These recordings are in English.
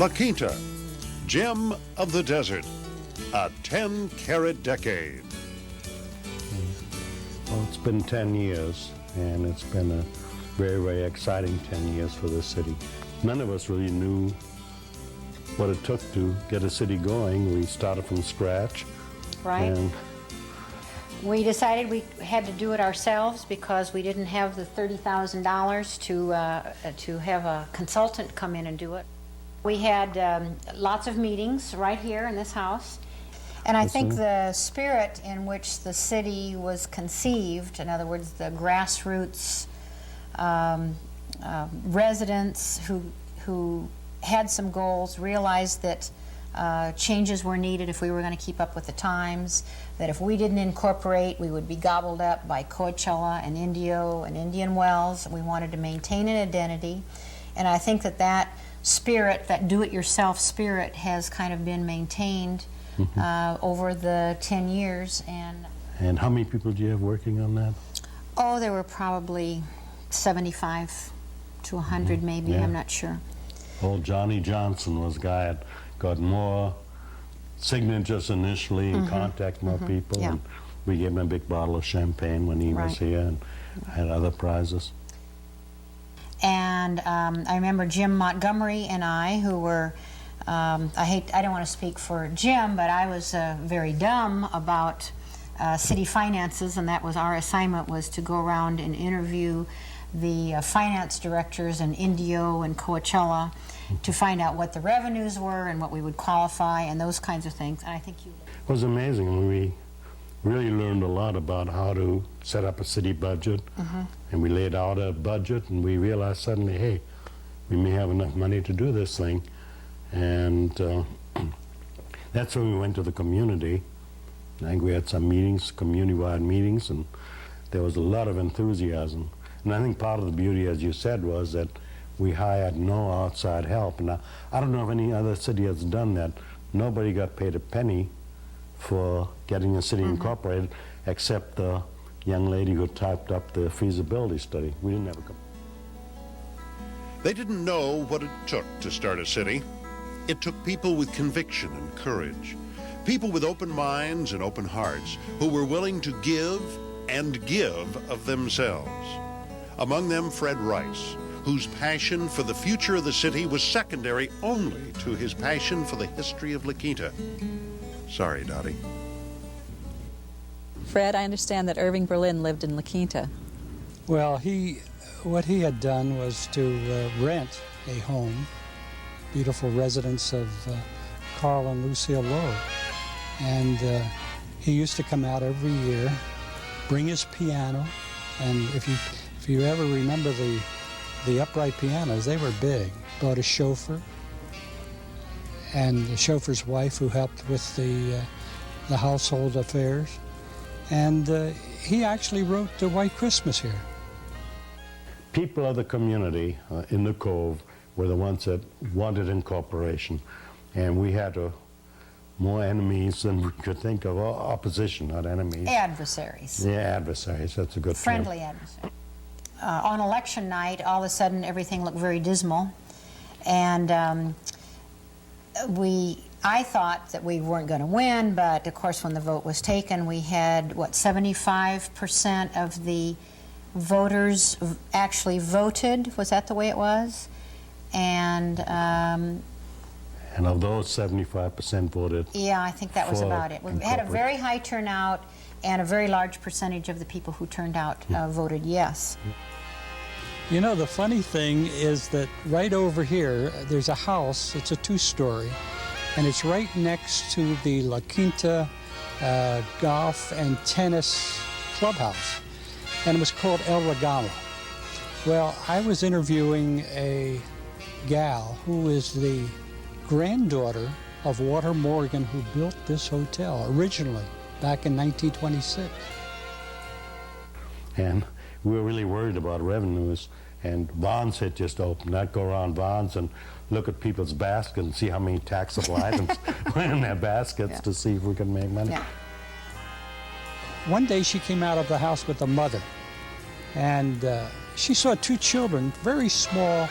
La Quinta, gem of the desert, a 10-carat decade. Well, it's been 10 years, and it's been a very, very exciting 10 years for this city. None of us really knew what it took to get a city going. We started from scratch. Right. And we decided we had to do it ourselves because we didn't have the $30,000 to have a consultant come in and do it. We had lots of meetings right here in this house. And I think the spirit in which the city was conceived, in other words, the grassroots residents who had some goals, realized that changes were needed if we were going to keep up with the times, that if we didn't incorporate, we would be gobbled up by Coachella and Indio and Indian Wells. We wanted to maintain an identity. And I think that that spirit, that do-it-yourself spirit, has kind of been maintained over the 10 years. And how many people do you have working on that? Oh, there were probably 75 to 100 maybe, Yeah. I'm not sure. Old Johnny Johnson was a guy that got more signatures initially and contacted more people. Yeah. And we gave him a big bottle of champagne when he was here, and had other prizes. And I remember Jim Montgomery and I, who were, I don't want to speak for Jim, but I was very dumb about city finances, and that was our assignment, was to go around and interview the finance directors in Indio and Coachella to find out what the revenues were and what we would qualify and those kinds of things. And I think you... It was amazing. We really learned a lot about how to set up a city budget, and we laid out a budget, and we realized suddenly, hey, we may have enough money to do this thing. And that's when we went to the community. I think we had some meetings, community-wide meetings, and there was a lot of enthusiasm. And I think part of the beauty, as you said, was that we hired no outside help. And I don't know if any other city has done that. Nobody got paid a penny for getting a city incorporated, except the young lady who typed up the feasibility study. We didn't have a... They didn't know what it took to start a city. It took people with conviction and courage, people with open minds and open hearts, who were willing to give and give of themselves. Among them, Fred Rice, whose passion for the future of the city was secondary only to his passion for the history of La Quinta. Sorry, Dottie. Fred, I understand that Irving Berlin lived in La Quinta. Well, what he had done was to rent a home, beautiful residence of Carl and Lucille Lowe. And he used to come out every year, bring his piano, and if you ever remember the upright pianos, they were big. Brought a chauffeur, and the chauffeur's wife who helped with the household affairs. And he actually wrote the White Christmas here. People of the community in the Cove were the ones that wanted incorporation, and we had more enemies than we could think of. Opposition, not enemies. Adversaries. Yeah, adversaries. That's a good term. Friendly adversaries. On election night, all of a sudden, everything looked very dismal, and I thought that we weren't going to win, but of course, when the vote was taken, we had, what, 75% of the voters actually voted. Was that the way it was? And of those, 75% voted. Yeah, I think that was for about it. We had a very high turnout, and a very large percentage of the people who turned out voted yes. You know, the funny thing is that right over here, there's a house. It's a two-story, and it's right next to the La Quinta Golf and Tennis Clubhouse, and it was called El Regalo. Well, I was interviewing a gal who is the granddaughter of Walter Morgan, who built this hotel originally back in 1926. And we were really worried about revenues, and Vons had just opened. I'd go around Vons and look at people's baskets and see how many taxable items were in their baskets to see if we could make money. Yeah. One day she came out of the house with a mother, and she saw two children, very small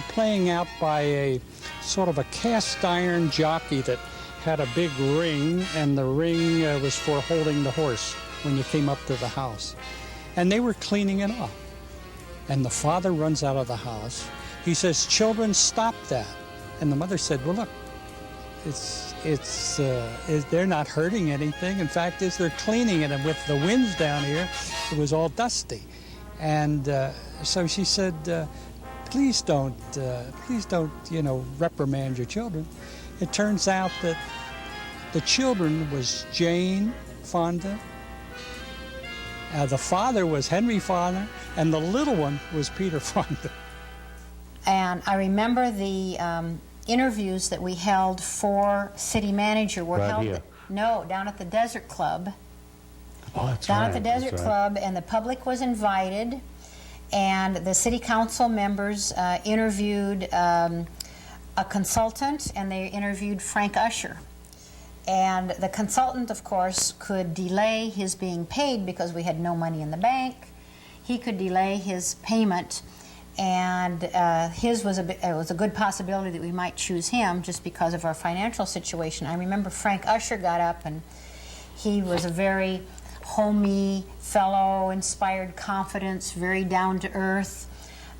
playing out by a sort of a cast iron jockey that had a big ring, and the ring was for holding the horse when you came up to the house. And they were cleaning it off. And the father runs out of the house. He says, "Children, stop that." And the mother said, "Well, look, they're not hurting anything. In fact, they're cleaning it, and with the winds down here, it was all dusty." And so she said, please don't, reprimand your children. It turns out that the children was Jane Fonda, the father was Henry Fonda, and the little one was Peter Fonda. And I remember the interviews that we held for city manager were Right held here. down at the Desert Club. Oh, that's Down right. at the Desert that's right. Club, and the public was invited, and the city council members interviewed a consultant, and they interviewed Frank Usher. And the consultant, of course, could delay his being paid because we had no money in the bank. He could delay his payment, and it was a good possibility that we might choose him just because of our financial situation. I remember Frank Usher got up, and he was a very homey fellow, inspired confidence, very down to earth,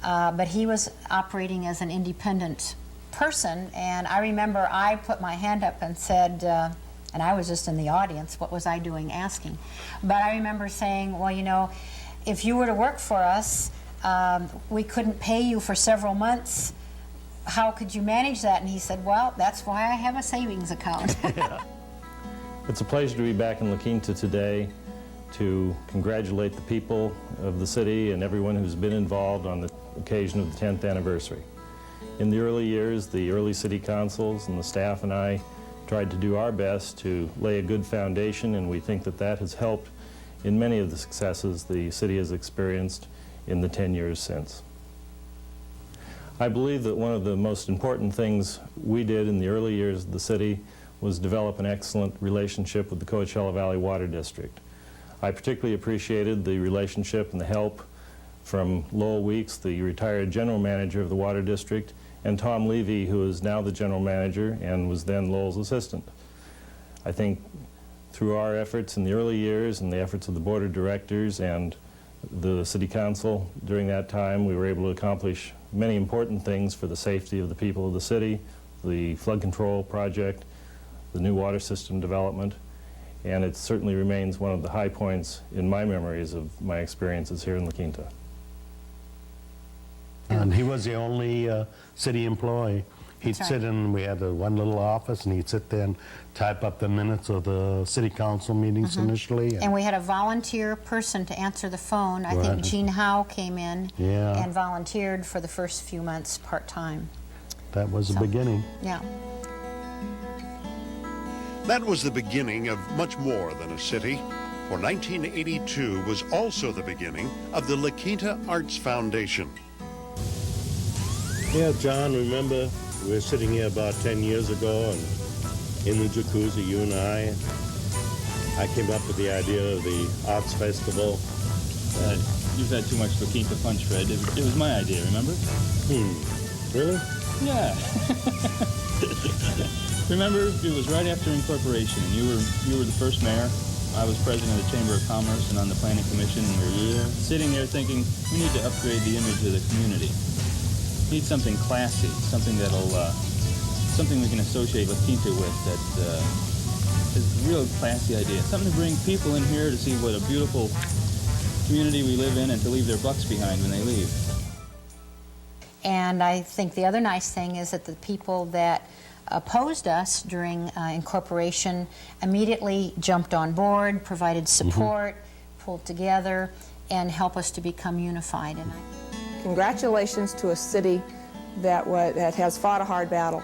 but he was operating as an independent person. And I remember I put my hand up and said, and I was just in the audience, what was I doing asking? But I remember saying, well, if you were to work for us, we couldn't pay you for several months. How could you manage that? And he said, well, that's why I have a savings account. It's a pleasure to be back in La Quinta today to congratulate the people of the city and everyone who's been involved on the occasion of the 10th anniversary. In the early years, the early city councils and the staff and I tried to do our best to lay a good foundation, and we think that that has helped in many of the successes the city has experienced in the 10 years since. I believe that one of the most important things we did in the early years of the city was develop an excellent relationship with the Coachella Valley Water District. I particularly appreciated the relationship and the help from Lowell Weeks, the retired general manager of the Water District, and Tom Levy, who is now the general manager and was then Lowell's assistant. I think through our efforts in the early years and the efforts of the board of directors and the city council during that time, we were able to accomplish many important things for the safety of the people of the city, the flood control project, the new water system development, and it certainly remains one of the high points in my memories of my experiences here in La Quinta. And he was the only city employee. He'd That's sit right. in, we had one little office, and he'd sit there and type up the minutes of the city council meetings initially. And we had a volunteer person to answer the phone. I Right. think Gene Howe came in Yeah. and volunteered for the first few months part-time. That was the So- beginning. Yeah. That was the beginning of much more than a city, for 1982 was also the beginning of the La Quinta Arts Foundation. Yeah, John, remember we were sitting here about 10 years ago and in the jacuzzi, you and I came up with the idea of the Arts Festival. You've had too much La Quinta punch, Fred. It was my idea, remember? Really? Yeah. Remember, it was right after incorporation, and you were the first mayor. I was president of the Chamber of Commerce and on the Planning Commission, and we were sitting there thinking, we need to upgrade the image of the community. We need something classy, something something we can associate La Quinta with that is a real classy idea. Something to bring people in here to see what a beautiful community we live in and to leave their bucks behind when they leave. And I think the other nice thing is that the people that opposed us during incorporation immediately jumped on board, provided support, pulled together, and helped us to become unified. And Congratulations to a city that has fought a hard battle.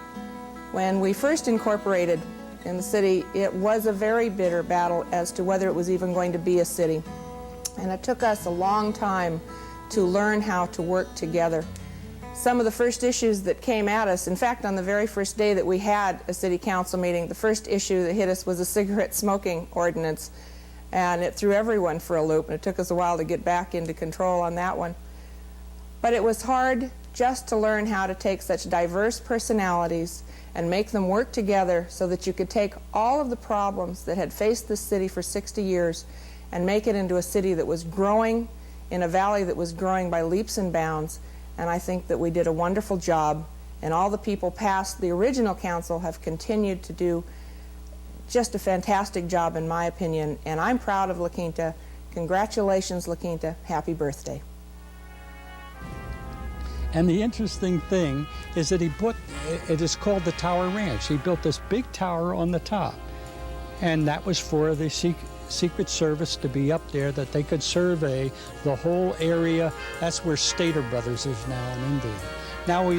When we first incorporated in the city, it was a very bitter battle as to whether it was even going to be a city. And it took us a long time to learn how to work together. Some of the first issues that came at us, in fact, on the very first day that we had a city council meeting, the first issue that hit us was a cigarette smoking ordinance. And it threw everyone for a loop, and it took us a while to get back into control on that one. But it was hard just to learn how to take such diverse personalities and make them work together so that you could take all of the problems that had faced this city for 60 years and make it into a city that was growing in a valley that was growing by leaps and bounds. And I think that we did a wonderful job, and all the people past the original council have continued to do just a fantastic job, in my opinion, and I'm proud of La Quinta. Congratulations, La Quinta. Happy birthday. And the interesting thing is that it is called the Tower Ranch. He built this big tower on the top, and that was for the Secret Service to be up there, that they could survey the whole area. That's where Stater Brothers is now in India. Now,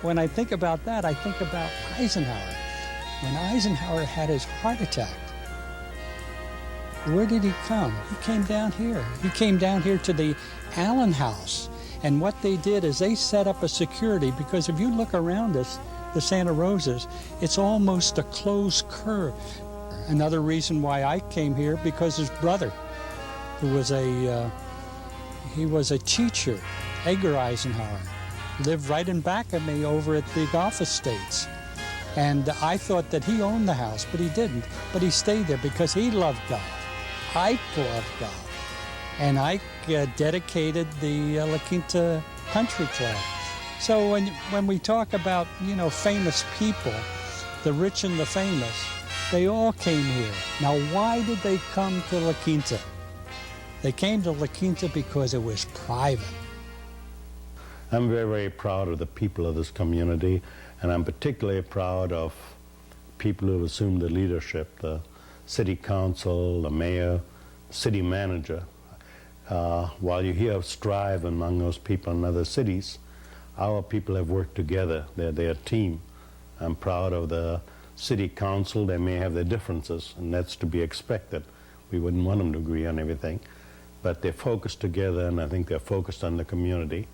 when I think about that, I think about Eisenhower. When Eisenhower had his heart attack, where did he come? He came down here. He came down here to the Allen House. And what they did is they set up a security, because if you look around us, the Santa Rosas, it's almost a closed curve. Another reason why I came here, because his brother, who was he was a teacher, Edgar Eisenhower, lived right in back of me over at the Golf Estates. And I thought that he owned the house, but he didn't. But he stayed there because he loved golf. I loved golf. And I dedicated the La Quinta Country Club. So when we talk about, famous people, the rich and the famous, they all came here. Now, why did they come to La Quinta? They came to La Quinta because it was private. I'm very, very proud of the people of this community, and I'm particularly proud of people who have assumed the leadership, the city council, the mayor, city manager. While you hear of strife among those people in other cities, our people have worked together. They're a team. I'm proud of the city council. They may have their differences, and that's to be expected. We wouldn't want them to agree on everything. But they're focused together, and I think they're focused on the community.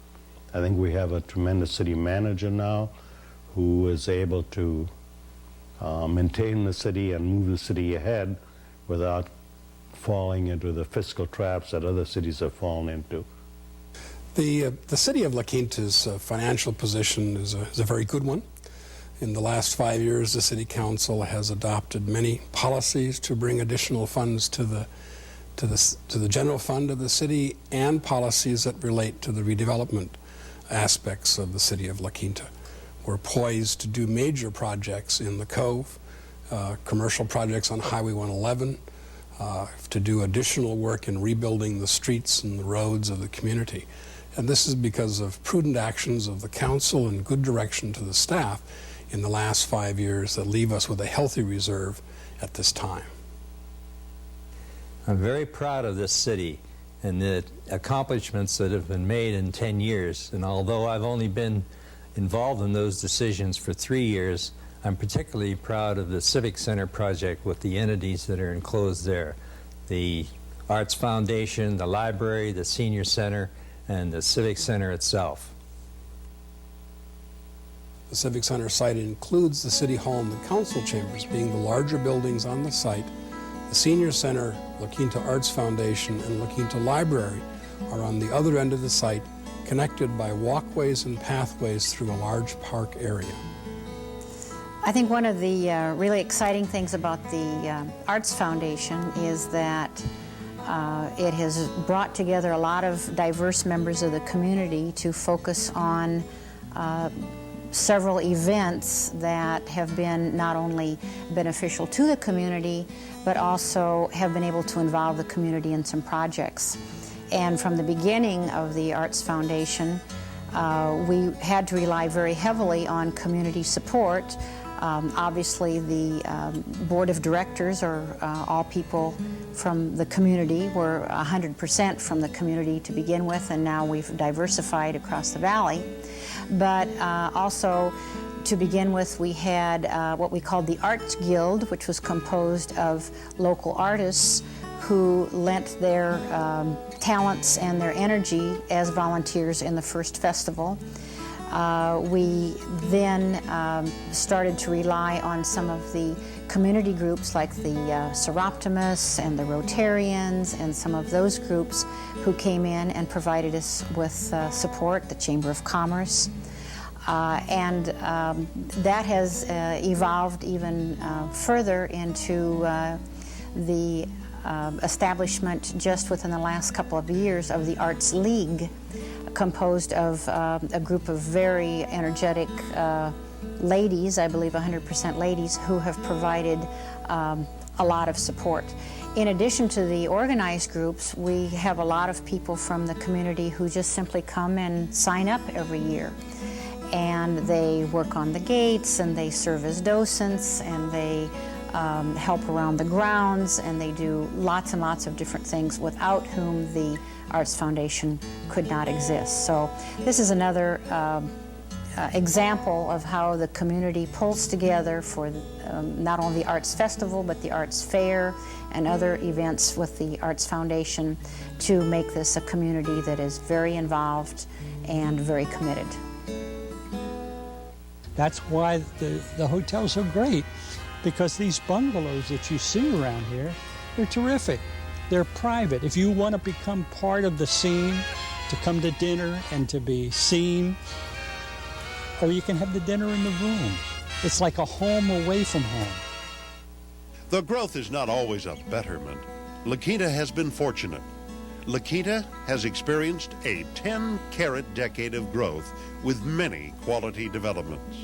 I think we have a tremendous city manager now who is able to maintain the city and move the city ahead without falling into the fiscal traps that other cities have fallen into. The city of La Quinta's financial position is a very good one. In the last 5 years, the City Council has adopted many policies to bring additional funds to the general fund of the city, and policies that relate to the redevelopment aspects of the city of La Quinta. We're poised to do major projects in the Cove, commercial projects on Highway 111, to do additional work in rebuilding the streets and the roads of the community. And this is because of prudent actions of the council and good direction to the staff in the last 5 years that leave us with a healthy reserve at this time. I'm very proud of this city and the accomplishments that have been made in 10 years. And although I've only been involved in those decisions for 3 years, I'm particularly proud of the Civic Center project with the entities that are enclosed there. The Arts Foundation, the library, the Senior Center, and the Civic Center itself. The Civic Center site includes the City Hall and the Council Chambers being the larger buildings on the site. The Senior Center, La Quinta Arts Foundation, and La Quinta Library are on the other end of the site, connected by walkways and pathways through a large park area. I think one of the really exciting things about the Arts Foundation is that it has brought together a lot of diverse members of the community to focus on several events that have been not only beneficial to the community, but also have been able to involve the community in some projects. And from the beginning of the Arts Foundation, we had to rely very heavily on community support. Obviously, the board of directors are all people from the community. We're 100% from the community to begin with, and now we've diversified across the valley. But also, to begin with, we had what we called the Arts Guild, which was composed of local artists who lent their talents and their energy as volunteers in the first festival. We then started to rely on some of the community groups like the Seroptimists and the Rotarians and some of those groups who came in and provided us with support, the Chamber of Commerce. And that has evolved even further into the establishment just within the last couple of years of the Arts League, composed of a group of very energetic ladies, I believe 100% ladies, who have provided a lot of support. In addition to the organized groups, we have a lot of people from the community who just simply come and sign up every year. And they work on the gates, and they serve as docents, and they help around the grounds, and they do lots and lots of different things without whom the Arts Foundation could not exist. So this is another example of how the community pulls together for not only the Arts Festival, but the Arts Fair and other events with the Arts Foundation to make this a community that is very involved and very committed. That's why the hotels are great, because these bungalows that you see around here, they're terrific. They're private. If you want to become part of the scene, to come to dinner and to be seen, or you can have the dinner in the room. It's like a home away from home. Though growth is not always a betterment, La Quinta has been fortunate. La Quinta has experienced a 10-carat decade of growth with many quality developments.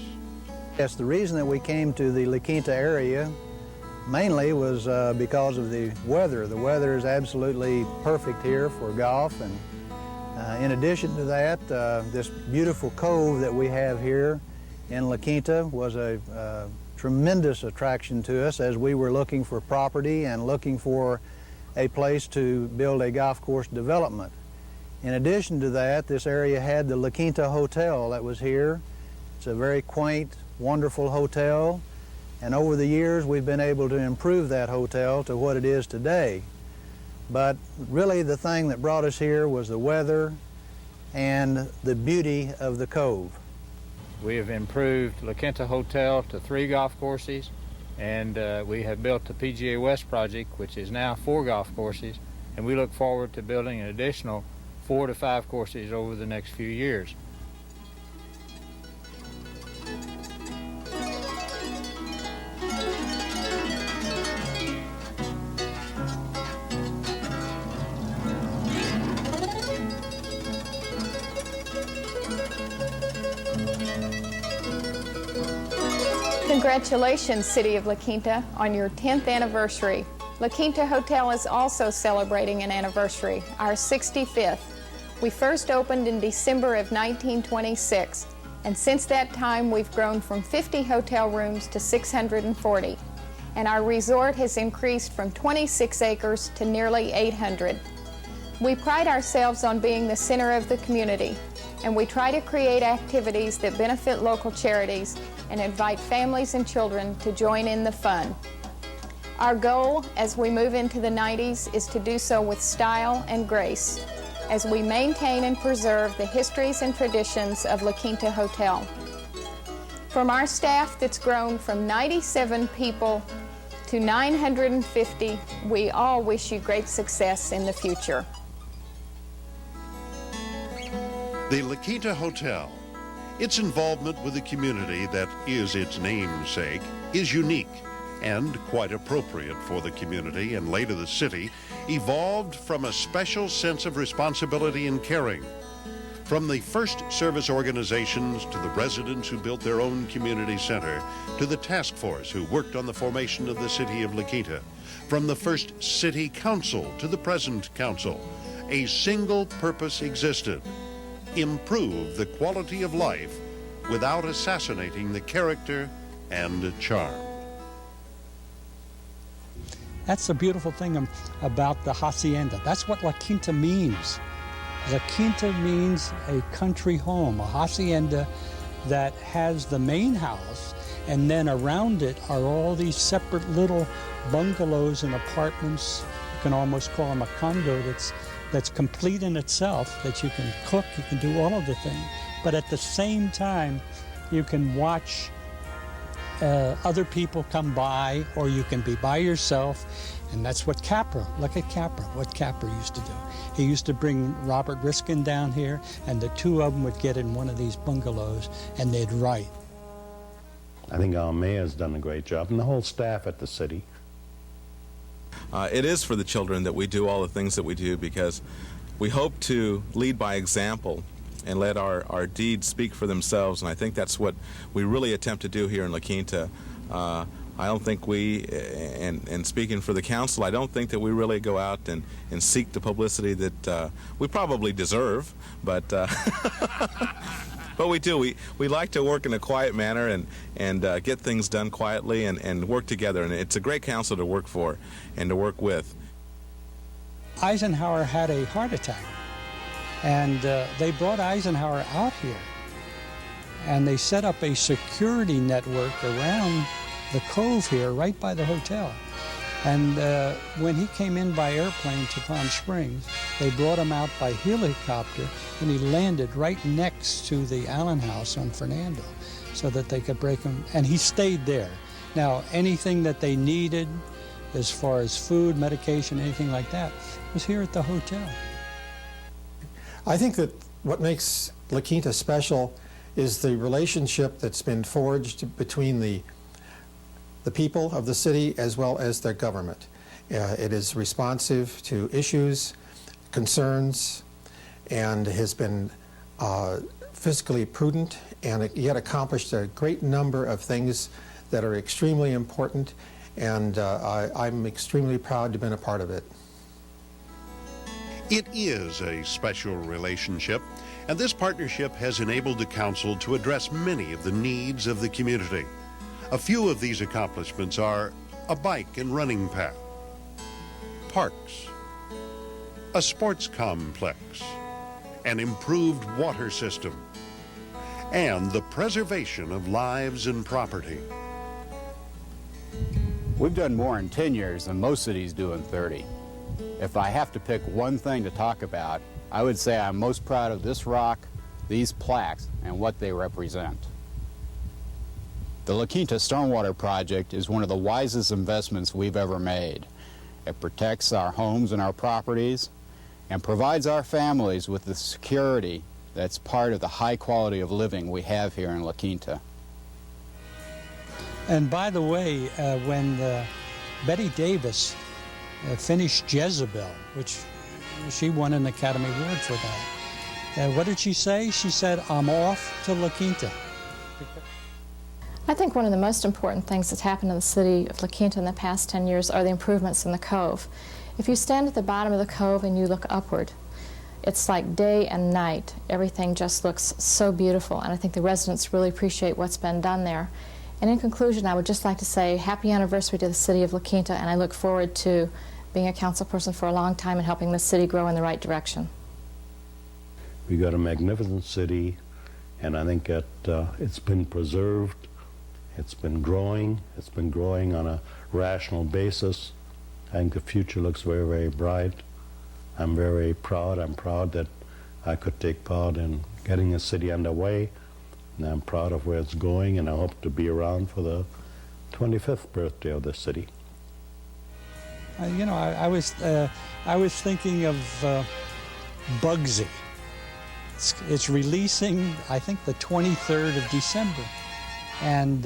Yes, the reason that we came to the La Quinta area mainly was because of the weather. The weather is absolutely perfect here for golf, and in addition to that, this beautiful cove that we have here in La Quinta was a tremendous attraction to us as we were looking for property and looking for a place to build a golf course development. In addition to that, this area had the La Quinta Hotel that was here. It's a very quaint, wonderful hotel, and over the years we've been able to improve that hotel to what it is today. But really the thing that brought us here was the weather and the beauty of the cove. We have improved La Quinta Hotel to 3 golf courses, and we have built the PGA West project, which is now 4 golf courses, and we look forward to building an additional 4 to 5 courses over the next few years. Congratulations, City of La Quinta, on your 10th anniversary. La Quinta Hotel is also celebrating an anniversary, our 65th. We first opened in December of 1926, and since that time we've grown from 50 hotel rooms to 640, and our resort has increased from 26 acres to nearly 800. We pride ourselves on being the center of the community, and we try to create activities that benefit local charities and invite families and children to join in the fun. Our goal as we move into the 90s is to do so with style and grace as we maintain and preserve the histories and traditions of La Quinta Hotel. From our staff that's grown from 97 people to 950, we all wish you great success in the future. The La Quinta Hotel, its involvement with the community that is its namesake, is unique and quite appropriate for the community and later the city, evolved from a special sense of responsibility and caring. From the first service organizations to the residents who built their own community center, to the task force who worked on the formation of the city of La Quinta, from the first city council to the present council, a single purpose existed: improve the quality of life without assassinating the character and charm. That's the beautiful thing about the hacienda. That's what La Quinta means. La Quinta means a country home, a hacienda that has the main house, and then around it are all these separate little bungalows and apartments. You can almost call them a condo that's complete in itself, that you can cook, you can do all of the things. but at the same time, you can watch other people come by, or you can be by yourself, and that's what Capra, look at Capra, what Capra used to do. He used to bring Robert Riskin down here, and the two of them would get in one of these bungalows, and they'd write. I think our mayor's done a great job, and the whole staff at the city. It is for the children that we do all the things that we do, because we hope to lead by example and let our deeds speak for themselves, and I think that's what we really attempt to do here in La Quinta. I don't think we, and speaking for the council, I don't think that we really go out and seek the publicity that we probably deserve, but but we do. We like to work in a quiet manner and get things done quietly and work together, and it's a great council to work for and to work with. Eisenhower had a heart attack, and they brought Eisenhower out here, and they set up a security network around the cove here, right by the hotel. And when he came in by airplane to Palm Springs, they brought him out by helicopter, and he landed right next to the Allen House on Fernando, so that they could break him, and he stayed there. Now, anything that they needed, as far as food, medication, anything like that, was here at the hotel. I think that what makes La Quinta special is the relationship that's been forged between the people of the city as well as their government. It is responsive to issues, concerns, and has been fiscally prudent, and yet accomplished a great number of things that are extremely important, and I'm extremely proud to have been a part of it. It is a special relationship, and this partnership has enabled the council to address many of the needs of the community. A few of these accomplishments are a bike and running path, parks, a sports complex, an improved water system, and the preservation of lives and property. We've done more in 10 years than most cities do in 30. If I have to pick one thing to talk about, I would say I'm most proud of this rock, these plaques, and what they represent. The La Quinta Stormwater Project is one of the wisest investments we've ever made. It protects our homes and our properties and provides our families with the security that's part of the high quality of living we have here in La Quinta. And by the way, when Betty Davis finished Jezebel, which she won an Academy Award for that, what did she say? She said, "I'm off to La Quinta." I think one of the most important things that's happened in the city of La Quinta in the past 10 years are the improvements in the cove. If you stand at the bottom of the cove and you look upward, it's like day and night. Everything just looks so beautiful, and I think the residents really appreciate what's been done there. And in conclusion, I would just like to say happy anniversary to the city of La Quinta, and I look forward to being a council person for a long time and helping the city grow in the right direction. We got a magnificent city, and I think that it's been preserved. It's been growing on a rational basis. I think the future looks very, very bright. I'm very proud. I'm proud that I could take part in getting the city underway, and I'm proud of where it's going, and I hope to be around for the 25th birthday of the city. You know, I was thinking of Bugsy. It's releasing, I think, the 23rd of December. And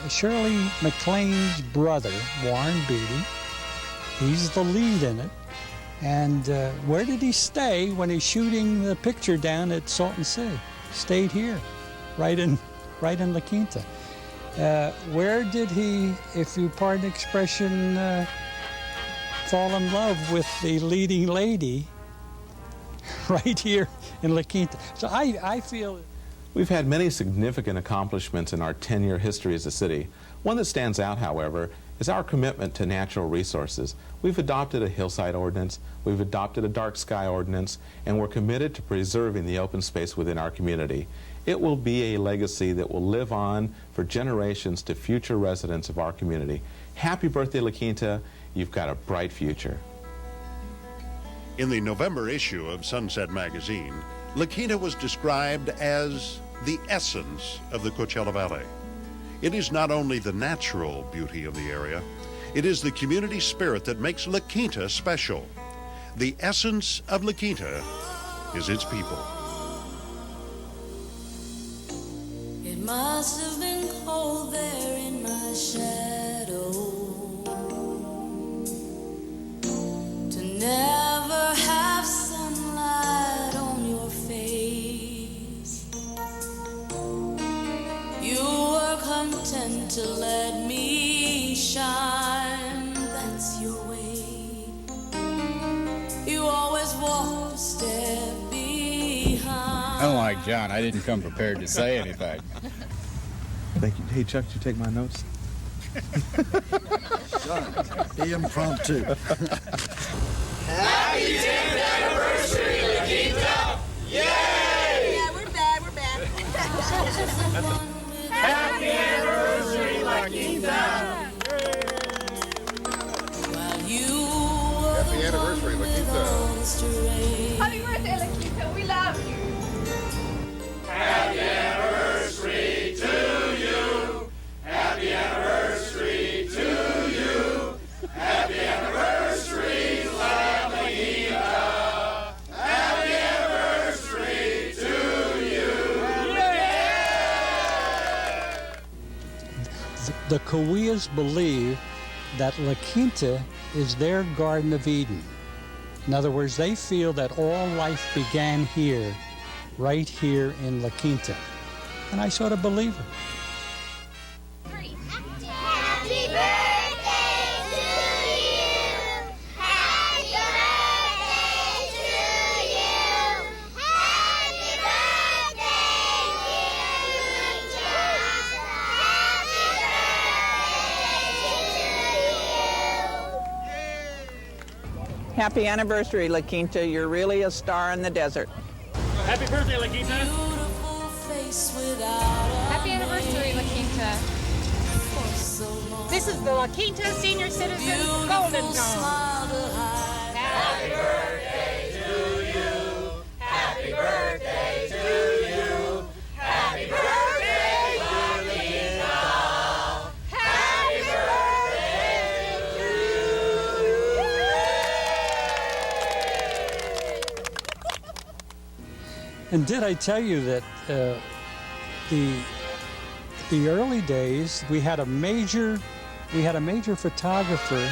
Shirley MacLaine's brother, Warren Beatty, he's the lead in it. And where did he stay when he's shooting the picture down at Salton Sea? He stayed here, right in La Quinta. Where did he, if you pardon the expression, fall in love with the leading lady? Right here in La Quinta. So I feel... We've had many significant accomplishments in our 10-year history as a city. One that stands out, however, is our commitment to natural resources. We've adopted a hillside ordinance, we've adopted a dark sky ordinance, and we're committed to preserving the open space within our community. It will be a legacy that will live on for generations to future residents of our community. Happy birthday, La Quinta. You've got a bright future. In the November issue of Sunset magazine, La Quinta was described as the essence of the Coachella Valley. It is not only the natural beauty of the area, it is the community spirit that makes La Quinta special. The essence of La Quinta is its people. It must have been cold there in my shadow to never have sunlight on your face. You were content to let me shine, that's your way. You always walked a step behind. Unlike John, I didn't come prepared to say anything. Thank you. Hey, Chuck, did you take my notes? Be impromptu. Happy 10th anniversary, La Quinta! Yay! Yeah, we're bad, we're bad. Happy anniversary, La Quinta! Happy anniversary, La Quinta. Happy birthday, La Quinta. We love you. Happy anniversary to you. Happy anniversary to you. Happy anniversary, La Quinta. Happy anniversary to you. The Cahuillas believe that La Quinta is their Garden of Eden. In other words, they feel that all life began here, right here in La Quinta. And I sort of believe it. Happy birthday to you. Happy birthday to you. Happy birthday, dear Quinta. Happy anniversary, La Quinta. You're really a star in the desert. Happy birthday, La Quinta. Happy anniversary, La Quinta. This is the La Quinta Senior Citizen Golden Dome. Happy birthday to you. Happy birthday to you. Happy birthday, La Quinta. Happy birthday And did I tell you that the early days we had a major photographer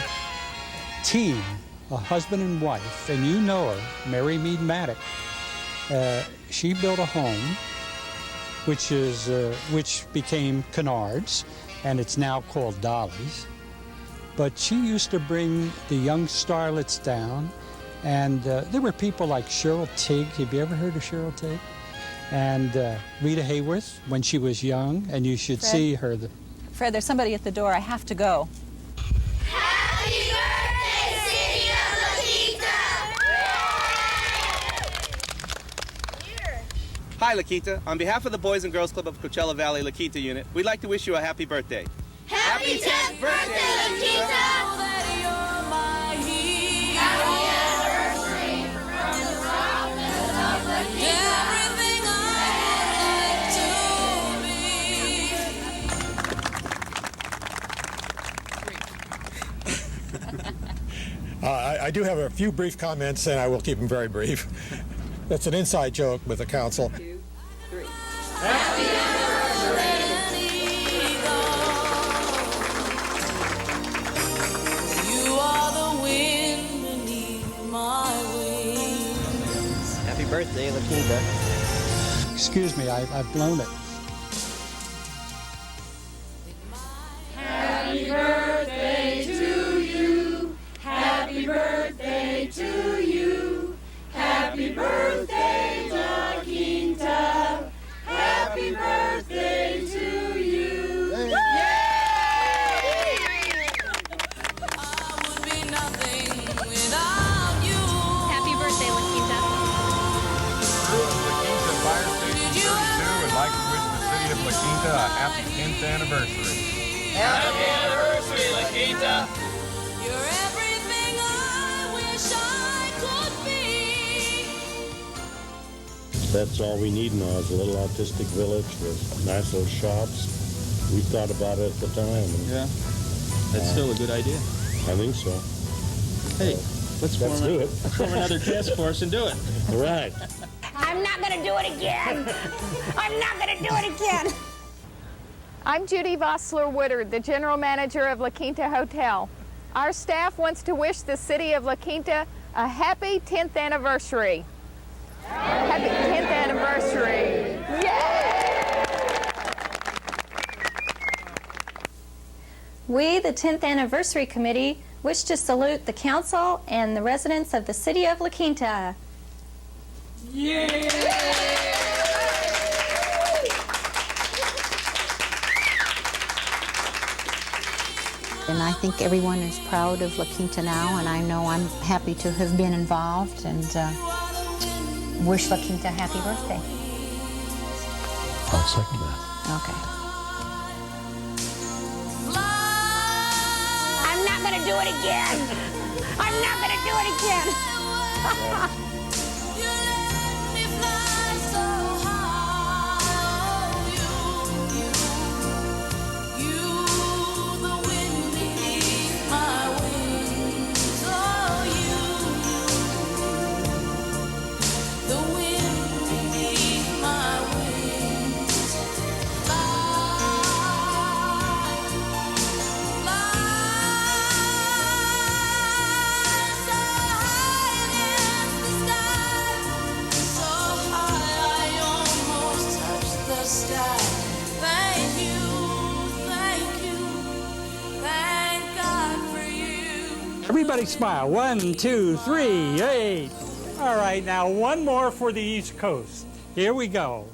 team, a husband and wife, and you know her, Mary Mead Maddock. She built a home, which became Kennard's, and it's now called Dolly's. But she used to bring the young starlets down. And there were people like Cheryl Tigg. Have you ever heard of Cheryl Tigg? And Rita Hayworth when she was young, and you should Fred? see her. Fred, there's somebody at the door. I have to go. Happy birthday, City of La Quinta! Hi, La Quinta. On behalf of the Boys and Girls Club of Coachella Valley La Quinta unit, we'd like to wish you a happy birthday. Happy 10th birthday, La Quinta! Everything I do have a few brief comments, and I will keep them very brief. That's an inside joke with the council. 2, 3. Happy anniversary! You are the wind beneath my wings. Happy birthday, La Quinta. Excuse me, I've blown it. Happy birthday to you. Happy birthday to you. Happy birthday, La Quinta. Happy birthday to you. Yay! I would be nothing without you. Happy birthday, La Quinta. Crew of La Quinta Fire Station 32 would like to wish the city of La Quinta a happy 10th anniversary. Happy anniversary, La Quinta. You're everything I wish I could be. That's all we need now is a little artistic village with nice little shops. We thought about it at the time. And, yeah, that's still a good idea. I think so. Hey, let's form another task force and do it. Right. I'm not going to do it again. I'm not going to do it again. I'm Judy Vossler-Woodard, the General Manager of La Quinta Hotel. Our staff wants to wish the city of La Quinta a happy 10th anniversary. Happy 10th anniversary. Yay! We, the 10th Anniversary Committee, wish to salute the council and the residents of the city of La Quinta. Yay! And I think everyone is proud of La Quinta now, and I know I'm happy to have been involved, and wish La Quinta a happy birthday. I'll second that. Okay. I'm not going to do it again. I'm not going to do it again. Everybody smile. 1, 2, 3, 8. All right, now one more for the East Coast. Here we go.